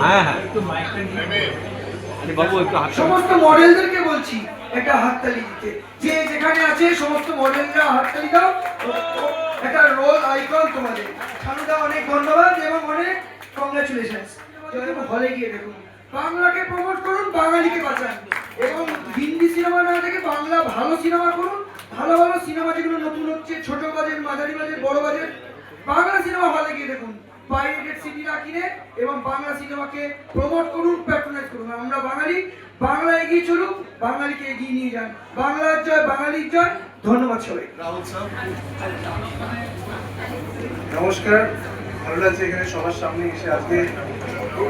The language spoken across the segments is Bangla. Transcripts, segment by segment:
হ্যাঁ হ্যাঁ বাবু একটু সমস্ত মডেলদেরকে বলছি একটা হাততালি দিতে, যে যেখানে আছে সমস্ত মডেলরা হাততালি দাও। একটা রোল আইকন তোমাদের। শানুদা অনেক ধন্যবাদ এবং অনেক কংগ্রাচুলেশনস। হলে গিয়ে দেখুন, বাংলাকে প্রমোট করুন, বাঙালিকে বাঁচান এবং হিন্দি সিনেমা না দেখে বাংলা ভালো সিনেমা করুন। ভালো ভালো সিনেমা যেগুলো নতুন হচ্ছে, ছোট বাজেট, মাঝারি বাজেট, বড় বাজেট, বাংলা সিনেমা হলে গিয়ে দেখুন, পাইরেটেড সিডি না কিনে এবং বাংলা সিনেমাকে প্রমোট করুন, প্যাট্রোনাইজ করুন। আমরা বাঙালি, বাংলা এগিয়ে চলুক, বাঙালিকে এগিয়ে নিয়ে যান। বাংলার জয়, বাঙালির জয়। ধন্যবাদ সবাই। রাহুল স্যার নমস্কার, ভালো লাগছে এখানে সবার সামনে এসে।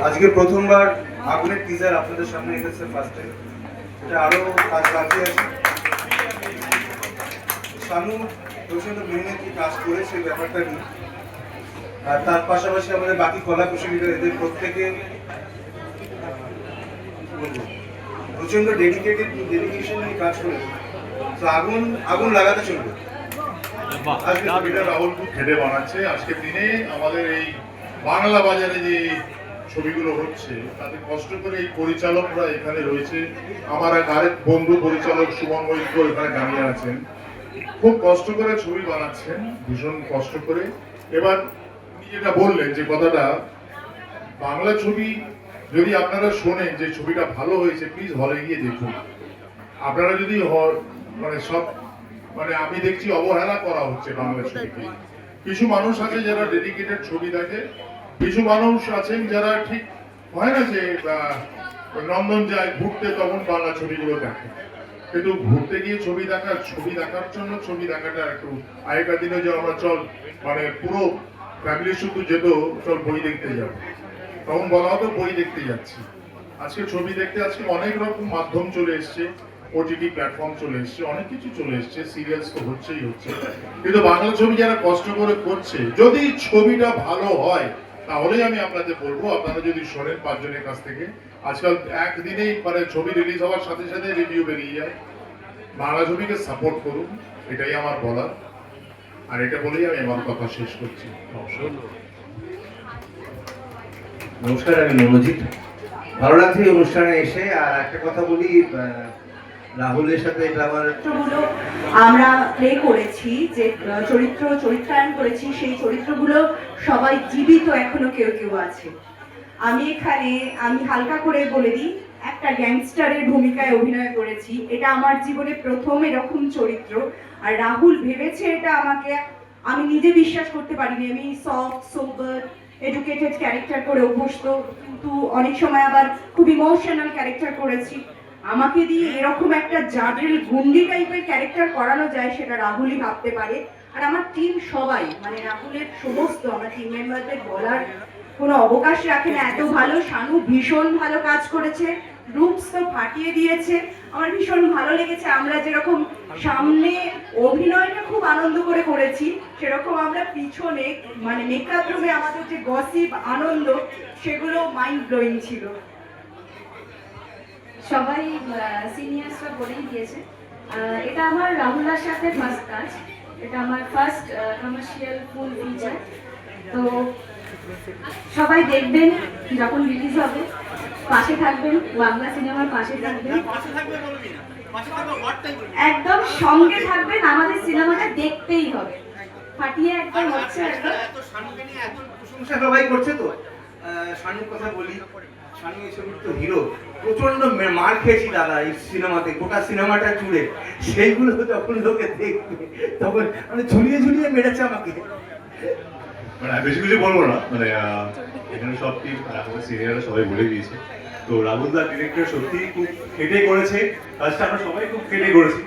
আজকে প্রথমবার আগুনের টিজার আপনাদের সামনে এসেছে ফার্স্ট টাইম। এটা আরো কাজ বাকি আছে। শানু প্রচন্ড মেহনতি কাজ করে সেই ব্যাপারটা নিয়ে, আর তার পাশাপাশি আমাদের বাকি কলা কুশলীরা, এদের প্রত্যেকে প্রচন্ড ডেডিকেশন নিয়ে কাজ করে। তো আগুন লাগাতে চলবে। আজকে ছবিটা রাহুল খুব খেটে বানাচ্ছে। আজকের দিনে আমাদের এই বাংলা বাজারে যে ছবিগুলো হচ্ছে তাতে কষ্ট করে এই পরিচালকরা এখানে রয়েছে। আমার এক আরেক বন্ধু পরিচালক সুমন মৈত্র এখানে দাঁড়িয়ে আছেন, খুব কষ্ট করে ছবি বানাচ্ছেন, ভীষণ কষ্ট করে। এবার উনি যেটা বললেন যে কথাটা, বাংলা ছবি যদি আপনারা শোনেন যে ছবিটা ভালো হয়েছে, প্লিজ হলে গিয়ে দেখুন। আপনারা যদি আমি দেখছি অবহেলা করা হচ্ছে বাংলা ছবিকে। কিছু মানুষ আছে যারা ডেডিকেটেড ছবি দেখে, কিছু মানুষ আছেন যারা ঠিক হয় না যে নন্দন যায় ঘুরতে, তখন বাংলা ছবিগুলো দেখে। কিন্তু ঘুরতে গিয়ে ছবি দেখার জন্য ছবি দেখাটা একটু, আগেকার দিনে যে আমরা পুরো ফ্যামিলি শুধু যেত চল বই দেখতে যাবো, তখন বলা হতো বই দেখতে যাচ্ছি। আজকে ছবি দেখতে আজকে অনেক রকম মাধ্যম চলে এসছে, ওটিটি প্ল্যাটফর্ম চলে এসছে, অনেক কিছু চলে এসছে, সিরিয়ালস তো হচ্ছে। কিন্তু বাংলা ছবি যারা কষ্ট করে করছে, যদি ছবিটা ভালো হয় তাহলেই আমি আপনাদের বলবো, আপনারা যদি শোনেন পাঁচজনের কাছ থেকে, আজকাল একদিনেই ছবি রিলিজ হওয়ার সাথে সাথে রিভিউ বেরিয়ে যায়। বাংলা ছবিকে সাপোর্ট করুন, এটাই আমার বলার। আর এটা বলেই আমি আমার কথা শেষ করছি। নমস্কার, আমি মনোজিৎ। ভালো লাগছে এই অনুষ্ঠানে এসে। আর একটা কথা বলি, রাহুলের সাথে এটা আমার আমরা প্লে করেছি, যে চরিত্রায়ন করেছি, সেই চরিত্রগুলো সবাই জীবিত এখনো কেউ কেউ আছে। আমি হালকা করে বলে দিই, একটা গ্যাংস্টারের ভূমিকায় অভিনয় করেছি। এটা আমার জীবনে প্রথম এরকম চরিত্র। আর রাহুল ভেবেছে এটা আমাকে, আমি নিজে বিশ্বাস করতে পারিনি। আমি সফট, সোবার, এডুকেটেড ক্যারেক্টার করে অভ্যস্ত, কিন্তু অনেক সময় আবার খুব ইমোশনাল ক্যারেক্টার করেছি। আমাকে দিয়ে এরকম একটা জাডেল গুন্ডি টাইপের ক্যারেক্টার করানো যায়, সেটা রাহুলই ভাবতে পারে। আর আমার টিম সবাই, রাহুলের সমস্ত আমার টিম মেম্বারদের বলার কোনো অবকাশ রাখে না, এত ভালো। শানু ভীষণ ভালো কাজ করেছে, রুপস তো ফাটিয়ে দিয়েছে। আমার ভীষণ ভালো লেগেছে। আমরা যেরকম সামনে অভিনয়টা খুব আনন্দ করে করেছি, সেরকম আমরা পিছনে মেকআপ রুমে আমাদের যে গসিপ, আনন্দ, সেগুলো মাইন্ড ব্লোয়িং ছিল। সবাই সিনিয়র্সরা বলেই দিয়েছে। এটা আমার রাহুলার সাথে ফার্স্ট কাজ, এটা আমার ফার্স্ট কমার্শিয়াল ফুল ফিচার। তো সবাই দেখবেন, যখন রিলিজ হবে পাশে থাকবেন, বাংলা সিনেমার পাশে থাকবেন, একদম সঙ্গে থাকবেন। আমাদের সিনেমাটা দেখতেই হবে, ফাটিয়ে একদম হচ্ছে। প্রশংসা সবাই করছে। তো শানুর কথা বলি, শানু এই ছবির তো হিরো। প্রচন্ড মার খেয়েছি দাদা এই সিনেমাতে, গোটা সিনেমাটা জুড়ে। সেইগুলো যখন লোকে দেখবে তখন ঝুলিয়ে ঝুলিয়ে মেরেছে আমাকে। বেশি কিছু বলবো না, এখানে সব টিম সিনিয়ররা সবাই বলে দিয়েছে। তো রাহুল দা ডিরেক্টর সত্যি খুব খেটে করেছে, কাজটা আমরা সবাই খুব খেটে করেছি।